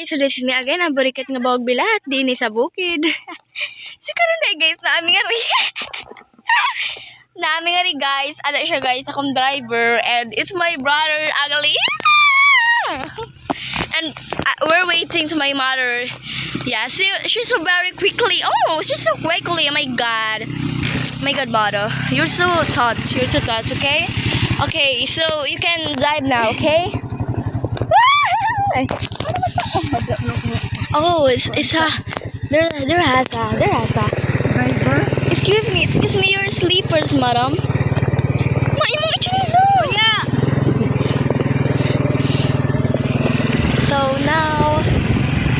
So, this is me again, ang burikat nga bawag bilat, din sa bukid. Si karon day guys, naami nga rin. Naami nga rin guys, ano siya guys, akong driver, and it's my brother, Agali. And we're waiting to my mother. Yeah, she's so very quickly. Oh, she's so quickly. Oh my god. My god, mother. You're so touched, okay? Okay, so you can dive now, okay? Oh, it's a there has a Driver? excuse me, your sleepers, madam. Yeah. So now,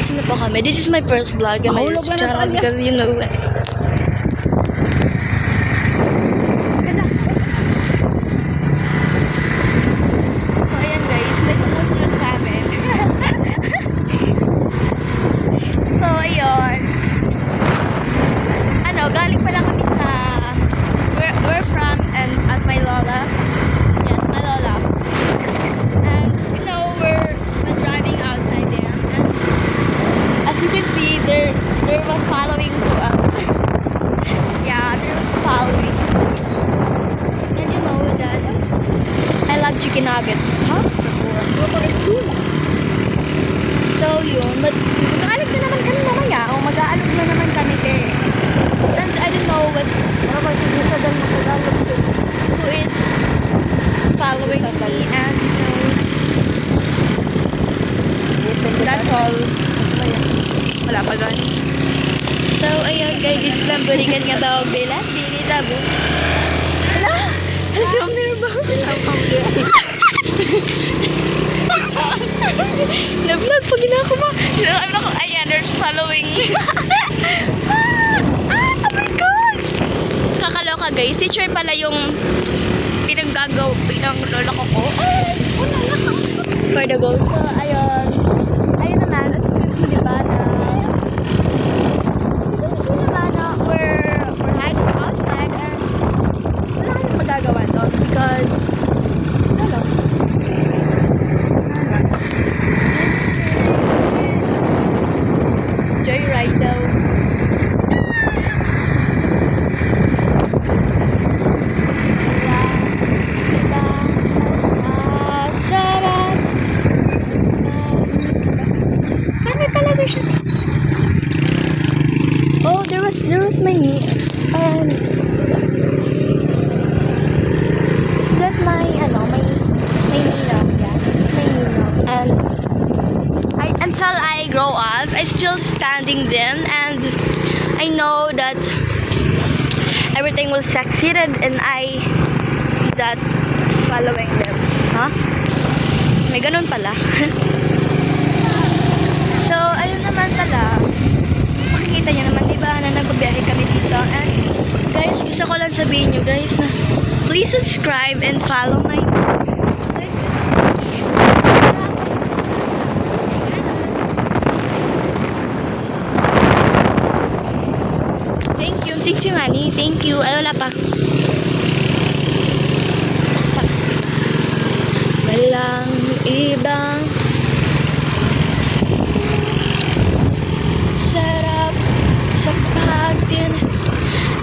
sino po kami? This is my first vlog on my Mahulog YouTube na channel talaga. because you know So ayan guys, may sumusunod sa amin. So ayun. Ano, galing pala kami sa we're from and at my lola. Yes, my lola. And you know we're driving outside there. And as you can see, there was following to us. Yeah, there was following. And you know that I love chicken nuggets, huh? So yun, but mag-aalog na naman kami mamaya o mag-aalog na naman kami and I don't know who is following me, and you know that's all. Wala pa doon. So ayun guys, dito lang balikan nga daw bilat, dili tabo. Hala! Alam niyo ba? Na-vlog pag ginako ba? Ayan, there's following me. Oh my God! Kakaloka guys, teacher pala yung pinanggagaw ng lola ko. For the goal. So, ayun. Ayun naman, as you can see, diba, we're hiding outside and wala kami magagawa doon because ano? Joyride daw. Sarap. Ano talaga siya? Oh, there was my knee. Is that my Nino? Yeah, my Nino. And until I grow up, I still standing them, and I know that everything will succeed, and I that following them. Huh? May ganun pala. So, ayun naman pala. Makikita nyo naman, diba, na nagbabiyahe kami dito. And, guys, gusto ko lang sabihin nyo, guys, na please subscribe and follow my Thank you, honey. Thank you. Ay, wala pa. Walang ibang sarap sa pagtin.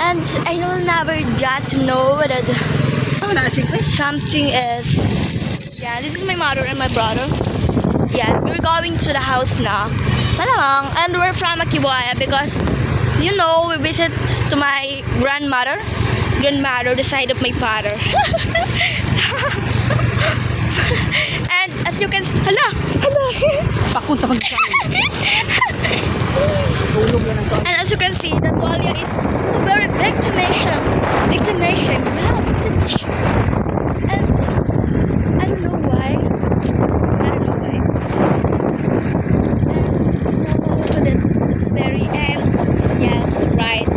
And I will never get to know that something is. Yeah, this is my mother and my brother. Yeah, we're going to the house now. Malamang. And we're from Akibuaya because you know, we visit to my grandmother, the side of my father. And as you can see, hala! Pakunta And as you can see, that Walia is very victimation. Yeah, victimation. And I don't know why. And that is very yes, right.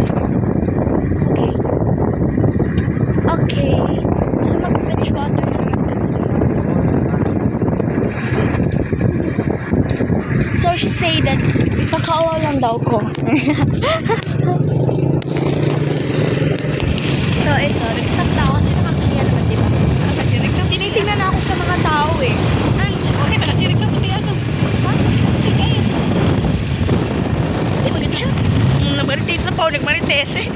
Okay. So mag-fetch water na naman kami. So she say that kakaawa lang daw ko. So ito, nag-stop na ako kasi nakakaya naman, diba? Tinitingnan na ako sa mga tao eh. And, okay ba, natirig ka pati ano? Ha? Okay, isa pa ako nagmarites eh.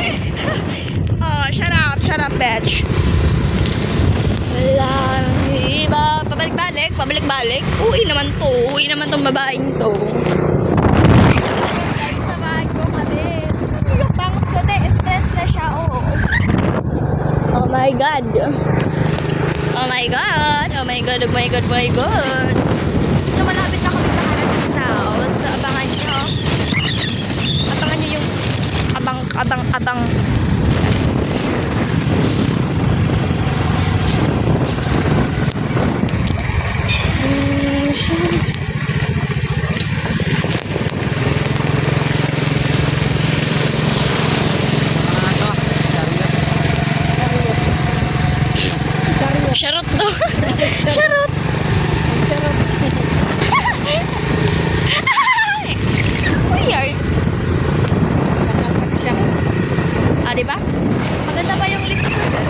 Oh, shut up, bitch. Wala, iba. Pabalik-balik. Uwi naman tong babaeng to. Guys, sa bahay ko kami. Yung bangs ko, stress na siya, oh. Oh my God. Oh my God. So, malapit na kami nakarating sa house. So, abangan nyo. Abangan nyo yung abang. Charot to. Charot. Weird. Nakakag siya. Ah, diba? Maganda pa yung lips ko dyan.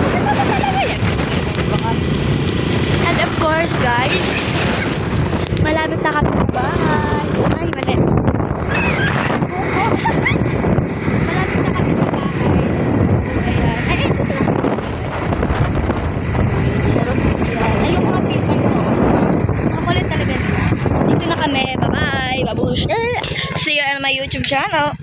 Maganda pa talaga yan. And of course, guys, malapit na kami sa bahay. Ay, mali. Malapit na kami sa bahay. Ayan. Ay, ito lang. Ay, yung mga pinsan ko. Makulit talaga. Dito na kami. Bye-bye. Babush. See you on my YouTube channel.